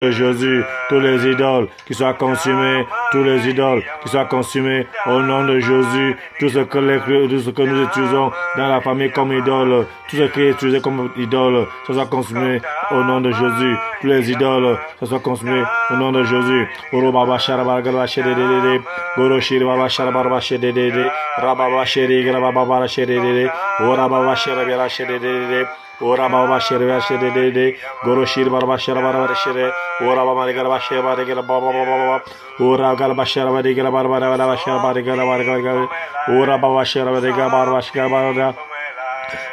de Jésus, tous les idoles qui soient consumées, tous les idoles qui soient consumées au nom de Jésus, tout ce que nous utilisons dans la famille comme idole, tout ce qui est utilisé comme idole, ça soit consumé au nom de Jésus, tous les idoles, ça soit consumé au nom de Jésus. Oro baba sharaba galba shedede, goro shiri baba sharaba shedede, rababa shiri galba baba shedede, ora baba sharaba shedede. Ora baba shere shere de goro shir barba shere barba shere ora baba de garba shere barba de baba baba ora garba shere barba de garba barba shere barba de garba ora baba shere barba de garba shere barba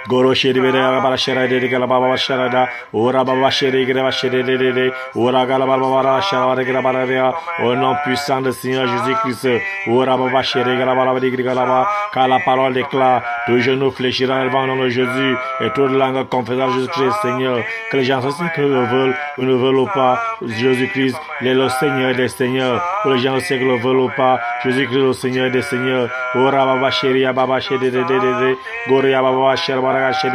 Goro shiri bere baba shere de gala baba shere da ora baba shere gala shere de ora gala baba baba shere de gala baba au nom puissant de Seigneur Jésus-Christ ora baba shere gala baba de gala baba car la parole déclare tout genou fléchira devant le nom de Jésus et toute langue confessera Jésus-Christ Seigneur que les gens sachent qu'ils le veulent ou ne veulent pas Jésus-Christ il est le Seigneur des Seigneurs que les gens sachent qu'ils le veulent ou pas Jésus-Christ le Seigneur des Seigneurs ora baba shere baba shere de goro ya baba shere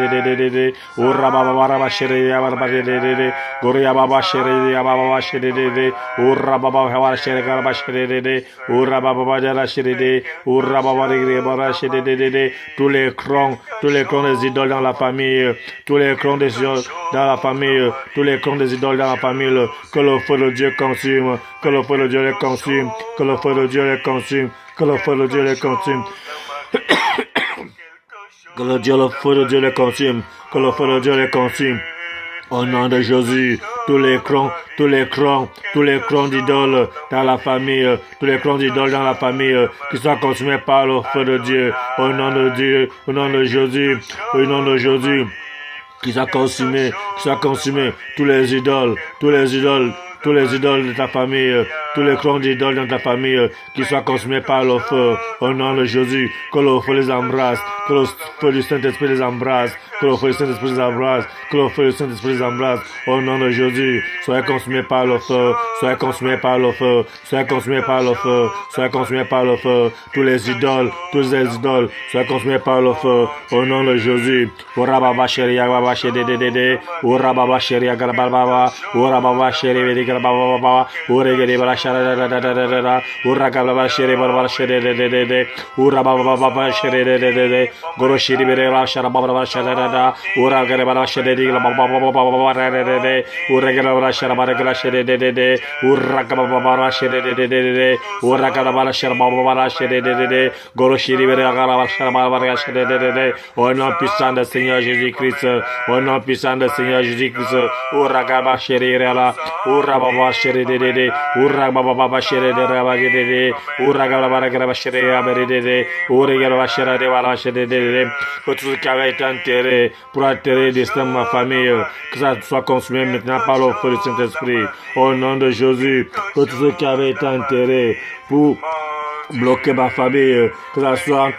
de ora baba baba shere ya baba de goro ya baba shere ya baba shere de ora baba baba shere baba shere de ora baba baba shere de ora baba baba shere de tous les crons des idoles dans la famille tous les crons des idoles dans la famille tous les crons des idoles dans la famille que le feu de Dieu consume que le feu de Dieu les consume que le feu de Dieu les consume que le feu de Dieu les consume que le feu de Dieu les consume, que le feu de Dieu les consume. Au nom de Jésus, tous les crons d'idoles dans la famille, tous les crons d'idoles dans la famille, qui soient consumés par le feu de Dieu. Au nom de Dieu, au nom de Jésus, au nom de Jésus, qui soient consumés, tous les idoles de ta famille, tous les crons d'idoles dans ta famille, qui soient consumés par le feu, au nom de Jésus, que le feu les embrasse, que le feu du Saint-Esprit les embrasse, que le feu du Saint-Esprit les embrasse, que le feu du Saint-Esprit les embrasse, au nom de Jésus, soyez consumés par le feu, soyez consumés par le feu, soyez consumés par le feu, soyez consumés par le feu, tous les idoles, soyez consumés par le feu, au nom de Jésus, ora baba sheri baba sheri de ora baba sheri baba ora baba sheri baba ora gere baba shara ora baba sheri baba sheri de ora baba sheri de goro sheri baba shara baba shara ora gere baba sheri de baba de ora gere baba shara baba sheri de ora baba sheri de ora baba shara baba sheri de goro sheri baba shara baba sheri de au nom puissant de Seigneur Jésus-Christ au nom puissant de Seigneur Jésus-Christ ora gaba sheri la ora baba sheri de ora baba sheri de ora gaba sheri de ora gaba sheri de que tout ce qui avait été enterré pour enterrer le destin de ma famille que ça soit consumé maintenant par le feu du Saint-Esprit au nom de Jésus que tout ce qui avait été enterré pour bloquer ma famille que ça soit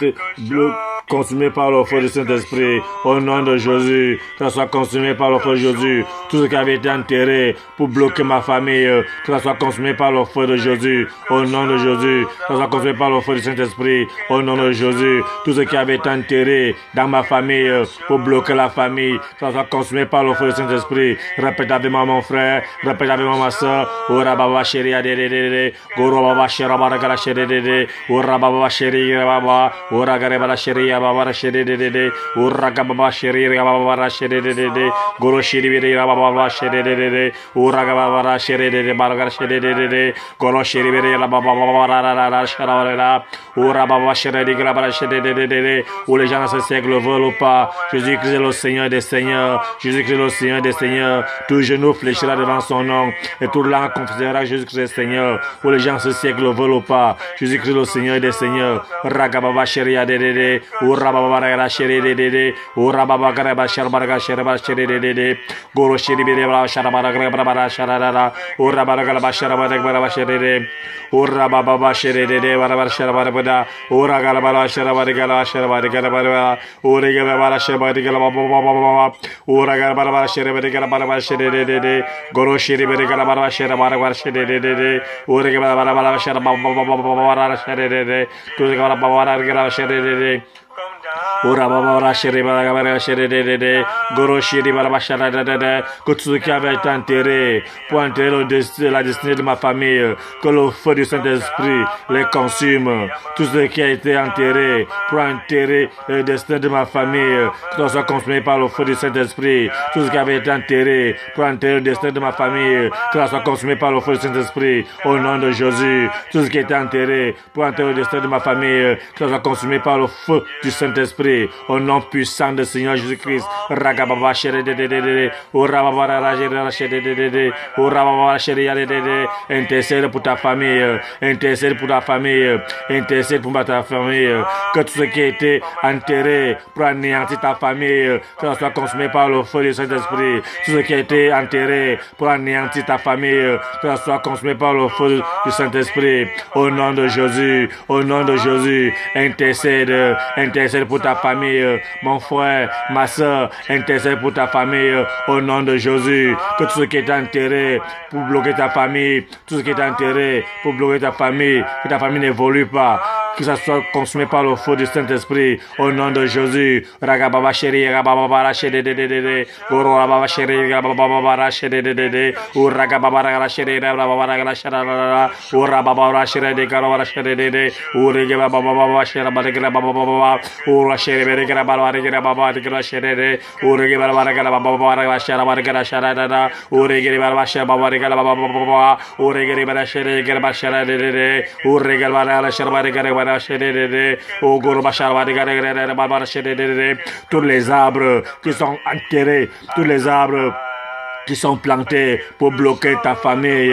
consumé par le feu du Saint-Esprit, au nom de Jésus, que ça soit consumé par le feu de Jésus, tout ce qui avait été enterré pour bloquer ma famille, que ça soit consumé par le feu de Jésus, au nom de Jésus, que ça soit consumé par le feu du Saint-Esprit, au nom de Jésus, tout ce qui avait été enterré dans ma famille pour bloquer la famille, que ça soit consumé par le feu du Saint-Esprit. Répète avec moi mon frère, répète avec moi ma soeur, ora baba sheri adede, goro baba shera baraka sheri ora baba sheri baba, ora gare baba sheri baba sheri de ora baba sheri baba sheri de goro sheri baba sheri de ora baba sheri de baraka sheri de goro sheri baba baba shara ora baba sheri de baba sheri de où les gens de ce siècle veulent ou pas Jésus-Christ est le Seigneur des Seigneurs Jésus-Christ est le Seigneur des Seigneurs tout genou fléchira devant son nom et toute langue confessera Jésus-Christ est Seigneur où les gens de ce siècle veulent ou pas Jésus-Christ est le Seigneur des Seigneurs ragababa sheri de ora baba sheri de ora baba garaba sharbarga sharaba sheri de goro sheri baba sharbarga baba sharara ora baba garaba sharbarga sheri de ora baba sheri de baba sharbarga ora garaba sharbarga sharbarga ora garaba sharbarga baba ora garaba sharbarga baba sheri de goro sheri baba sharbarga sheri de ora garaba sharbarga baba sheri de tu garaba baba sheri de que tout ce qui avait été enterré pour enterrer la destinée de ma famille, que le feu du Saint-Esprit les consume. Tout ce qui a été enterré pour enterrer le destin de ma famille, que soit consumé par le feu du Saint-Esprit. Tout ce qui avait été enterré pour enterrer le destin de ma famille, que soit consumé par le feu du Saint-Esprit. Au nom de Jésus, tout ce qui a été enterré pour enterrer le destin de ma famille, que soit consumé par le feu du Saint-Esprit. Au nom puissant de Seigneur Jésus-Christ. Intercède pour ta famille, intercède pour ta famille, intercède pour ta famille, que tout ce qui a été enterré pour anéantir ta famille, que ça soit consumé par le feu du Saint-Esprit. Tout ce qui a été enterré pour anéantir ta famille, que ça soit consumé par le feu du Saint-Esprit. Au nom de Jésus, au nom de Jésus, intercède, intercède pour ta famille, mon frère, ma soeur, intercède pour ta famille, au nom de Jésus, que tout ce qui est enterré pour bloquer ta famille, tout ce qui est enterré pour bloquer ta famille, que ta famille n'évolue pas, que ça soit consumé par le feu du Saint-Esprit, au nom de Jésus. Ragababa chéri, ragababa chéri, dédé, gorobaba chéri, ragababa chéri, dédé, ou ragababa chéri, ragababa chéri, ou rababa chéri, dégaraba chéri, dédé, ou ragababa chéri, ragababa, ou chéri, ragababa, ragababa chéri, dédé, ou ragababa, ragababa chéri, ragababa chéri, ou ragababa chéri, ragababa, ou ragababa chéri, ragababa chéri, dédé, ou ragababa chéri, ragababa tous les arbres qui sont enterrés, tous les arbres qui sont plantés pour bloquer ta famille,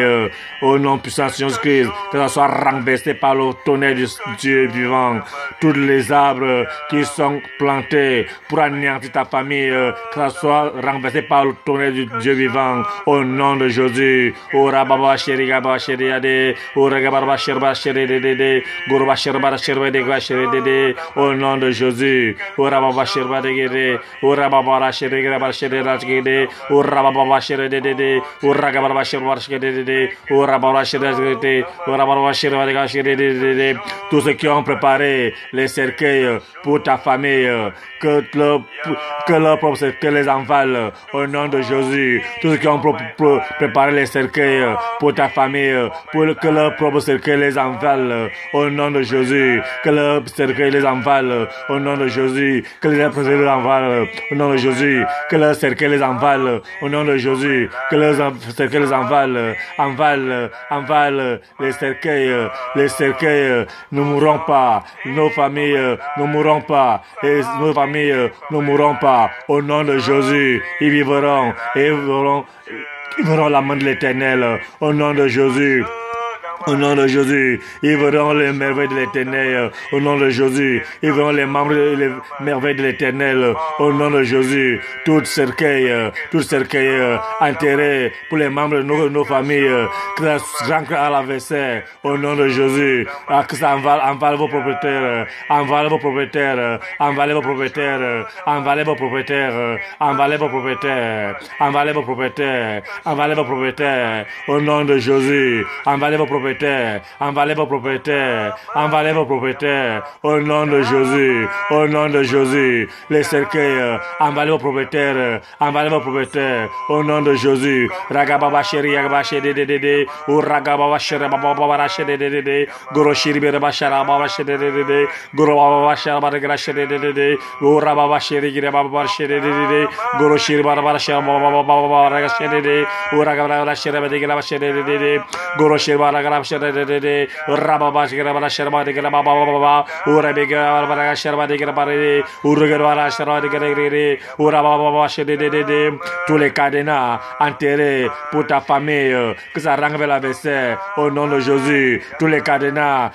au nom puissant de Jésus-Christ, que ça soit renversé par le tonnerre du Dieu vivant. Tous les arbres qui sont plantés pour anéantir ta famille, que ça soit renversé par le tonnerre du Dieu vivant, au nom de Jésus. Ora baba chéri gaba chéri ade, ora gaba chéri chéri dede, goroba chéri dede, au nom de Jésus. Ora baba chéri dede, ora baba chéri gaba chéri dede, ora baba chéri dede, ora gaba chéri dede, ora baba chéri dede, ora baba chéri dede. Tous ceux qui ont préparé les cercueils pour ta famille, que leur propre cercueil les envale, au nom de Jésus. Tous ceux qui ont préparé les cercueils pour ta famille, pour que leur propre cercueil les envale, au nom de Jésus. Que leur cercueil les envale, au nom de Jésus. Que les cercueils les envale, au nom de Jésus. Que leur cercueil les envale, au nom de Jésus. Que leurs cercueils les envale, envale les cercueils ne mourront pas, nos familles ne mourront pas, et nos familles ne mourront pas, au nom de Jésus. Ils vivront, et ils verront la main de l'Éternel, au nom de Jésus. Au nom de Jésus, ils verront les merveilles de l'Éternel. Au nom de Jésus, ils verront les merveilles de l'Éternel. Au nom de Jésus, tout cercueil enterré pour les membres de nos familles, que ça rentre à la vaisselle. Au nom de Jésus, que ça envale vos propriétaires, envale vos propriétaires, envale vos propriétaires, envale vos propriétaires, envale vos propriétaires, envale vos propriétaires, envale vos propriétaires. Au nom de Jésus, envale vos propriétaires. Envalez vos propriétaires, envalez vos propriétaires, au nom de Jésus, au nom de Jésus, les cercueils, envalez vos propriétaires, envalez vos propriétaires, au nom de Jésus, ragababa chéri, ragababa chéri dédé, ou ragababa chéri, bababa chéri dédé, goro chéri, bababa chéri, bababa chéri dédé, goro bababa chéri, bababa chéri dédé, ou rababa chéri, bababa chéri dédé, goro chéri, bababa chéri, bababa chéri dédé, ou ragababa chéri, bababa chéri dédé, goro chéri, bababa de Rababa Sherba Sherba de Baba, Urabega Sherba de Grabare, Urugara Sherba de Gregre, Urababa de tous les cadenas enterrés pour ta famille, que ça renve la vaisselle, au nom de Jésus, tous les cadenas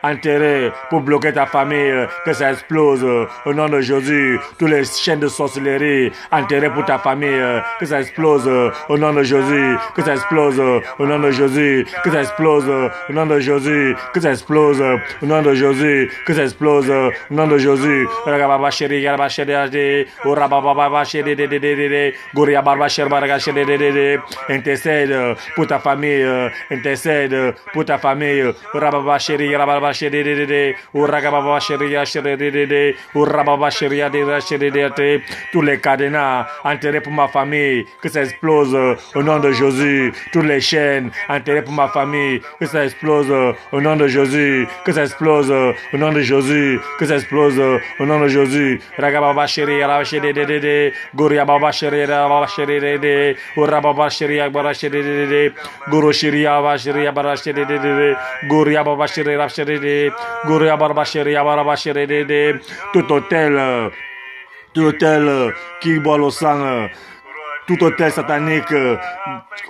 enterrés pour bloquer ta famille, que ça explose, au nom de Jésus, tous les chaînes de sorcellerie enterrés pour ta famille, que ça explose, au nom de Jésus, que ça explose, au nom de Jésus. que ça explose au nom de Jésus, que ça explose au nom de Jésus, que ça explose au nom de Jésus. Rababa chéri, rababa chéri, rababa chéri, Goria barba cherbarga chéri, intercède pour ta famille, intercède pour ta famille. Rababa chéri, rababa chéri, rababa chéri, rababa chéri, tous les cadenas enterrés pour ma famille, que ça explose au nom de Jésus. Toutes les chaînes enterrées pour ma famille, que ça explose au nom de Jésus, que ça explose au nom de Jésus, que ça explose au nom de Jésus. Ragababa chéri, rababa chéri, Goria baba chéri, rababa chéri, rababa chéri, rababa chéri, Guru chéri, rababa chéri, rababa chéri, Goria baba chéri, rababa chéri, Goria baba chéri, rababa chéri, tout hôtel qui boit le sang, tout hôtel satanique,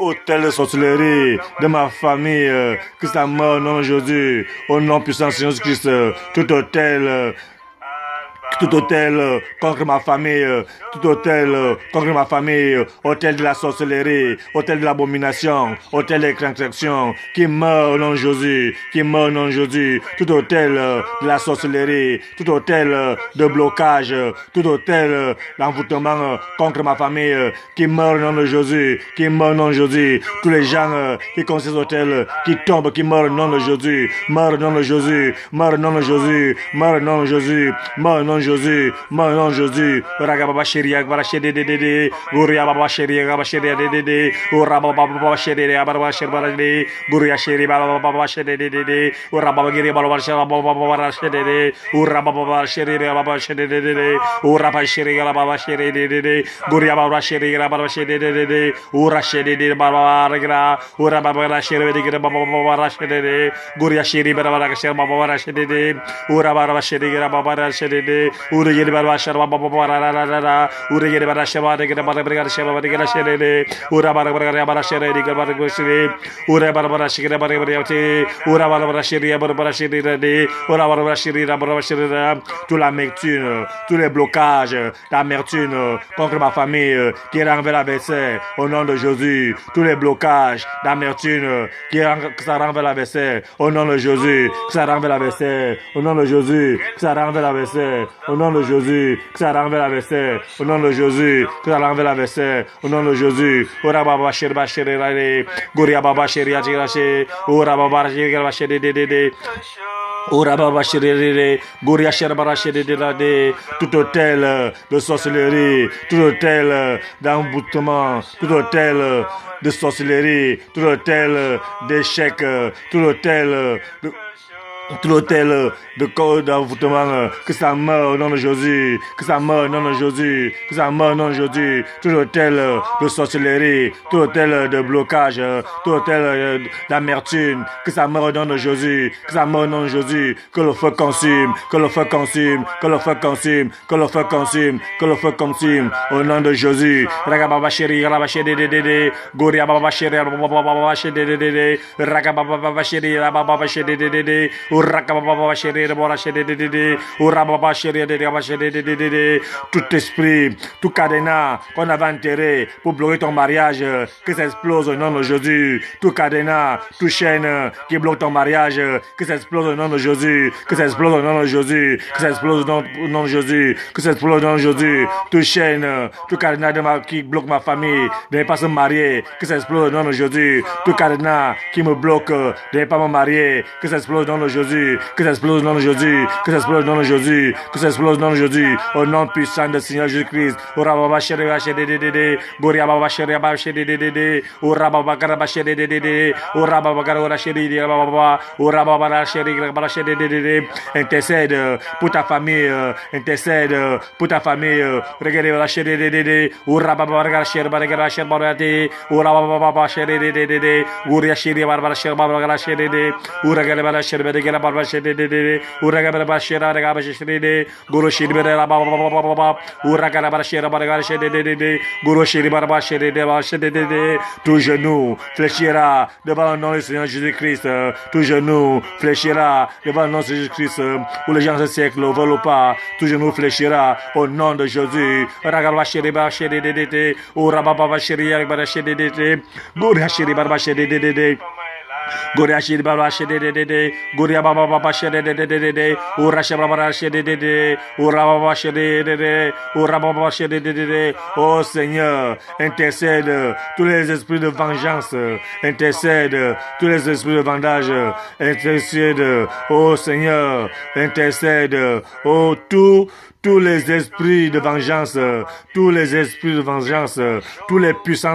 hôtel de sorcellerie de ma famille, que ça meurt au nom de Jésus, au nom puissant de Jésus-Christ, tout hôtel contre ma famille, tout hôtel contre ma famille, hôtel de la sorcellerie, hôtel de l'abomination, hôtel de l'extraction, qui meurt au nom de Jésus, qui meurt au nom de Jésus, tout hôtel de la sorcellerie, tout hôtel de blocage, tout hôtel d'envoûtement contre ma famille, qui meurt au nom de Jésus, qui meurt au nom de Jésus, tous les gens qui construisent ces hôtels, qui tombent, qui meurent au nom de Jésus, meurent au nom de Jésus, meurent au nom de Jésus, meurent au nom de Jésus, meurent au nom de Jésus, meurent au nom de Jésus, Ragababa Sheria, Barachede, Guria Baba Sheria, Gabasheria, Urababa Sheria, Barabasher, Guria Sheri, Baba Shede, Urabagiri, Balabasha, Baba Shede, Urababa Sheria, Baba Shede, Uraba Sheria, Baba Shede, Guria Baba Sheria, Baba Shede, Urashede, Baba, Urababa Sheria, Baba Shede, Guria Sheri, Baba Shede, Urababa Sheria, Baba Shede, Urigiri Barashar Baba, Urigiri Barashar, the Barabriga Shaba, the Gashede, Urabara Barashare, the Gabaragosiri, Urabara Shira Barabariati, Urabara Shiria Barashiri, Urabara Shira Barashira, toute l'amertume, tous les blocages d'amertume contre ma famille qui renversent la vaisselle au nom de Jésus, tous les blocages d'amertume qui renversent la vaisselle au nom de Jésus, que ça renverse la vaisselle au nom de Jésus, que ça renverse la vaisselle au nom de Jésus, que ça renverse la vaisselle au nom de Jésus, que ça renverse la vaisselle au nom de Jésus. Ora baba sherba sherere, Goria baba sheria chirache, Ora baba sheria sherere, Ora baba sherere, Goria sherba sherere, tout hôtel de sorcellerie, tout hôtel d'emboutement, tout hôtel de sorcellerie, tout hôtel d'échec, tout hôtel de code d'envoûtement, que ça meurt au nom de Jésus, que ça meurt au nom de Jésus, que ça meurt au nom de Jésus, tout hôtel de sorcellerie, tout hôtel de blocage, tout hôtel d'amertume, que ça meurt au nom de Jésus, que ça meurt au nom de Jésus, que le feu consume, que le feu consume, que le feu consume, que le feu consume, que le feu consume, au nom de Jésus. Ragababa chéri, rabachede, Goria baba chéri, rababa chéri, Ragababa chéri, rababa chéri, Urababa chéri, rababa chéri, Urababa chéri, rababa chéri, tout esprit, tout cadenas qu'on avait enterré pour bloquer ton mariage, que ça explose au nom de Jésus. Tout cadenas, tout chaîne qui bloque ton mariage, que ça explose au nom de Jésus, que ça explose au nom de Jésus, que ça explose au nom de Jésus, que ça explose au nom de Jésus. Tout chaîne, tout cadenas qui bloque ma famille de ne pas se marier, que ça explose au nom de Jésus. Tout cadenas qui me bloque de ne pas me marier, que ça explose au nom de Jésus, que ça explose au nom de Jésus, que ça explose au nom de Jésus, que ça explose au nom de Jésus, au nom puissant du Seigneur Jésus-Christ. Urababa chéri, rabachede, Goria baba chéri, rabachede, Urababa garabachede, Urababa garabachede, Urababa chéri, rabachede, intercède pour ta famille, intercède pour ta famille, regardez la chéri, Urababa garabachede, Urababa chéri, Goria chéri, barbara chéri, barbara chéri, Uragala chéri, barbara chéri, Uragala chéri, regaba chéri, Guru chéri, baba, Uragala chéri, barbara chéri, Guru chéri, barbara chéri, tout genou fléchira devant le nom du Seigneur Jésus-Christ, tout genou fléchira devant le nom de Jésus-Christ, où les gens de ce siècle ne veulent pas, tout genou fléchira au nom de Jésus. Ragaba chéri, barbara chéri, Urababa chéri, barbara chéri, Guru chéri, barbara chéri, Goria shidi baba shidi de. Goria baba baba shidi de. Ura shababa shidi de. Ura baba shidi de. Ura baba shidi de. Oh Seigneur, intercède tous les esprits de vengeance. Intercède tous les esprits de vendage. Intercède, oh Seigneur, intercède, oh tous les esprits de vengeance, tous les esprits de vengeance, tous les puissants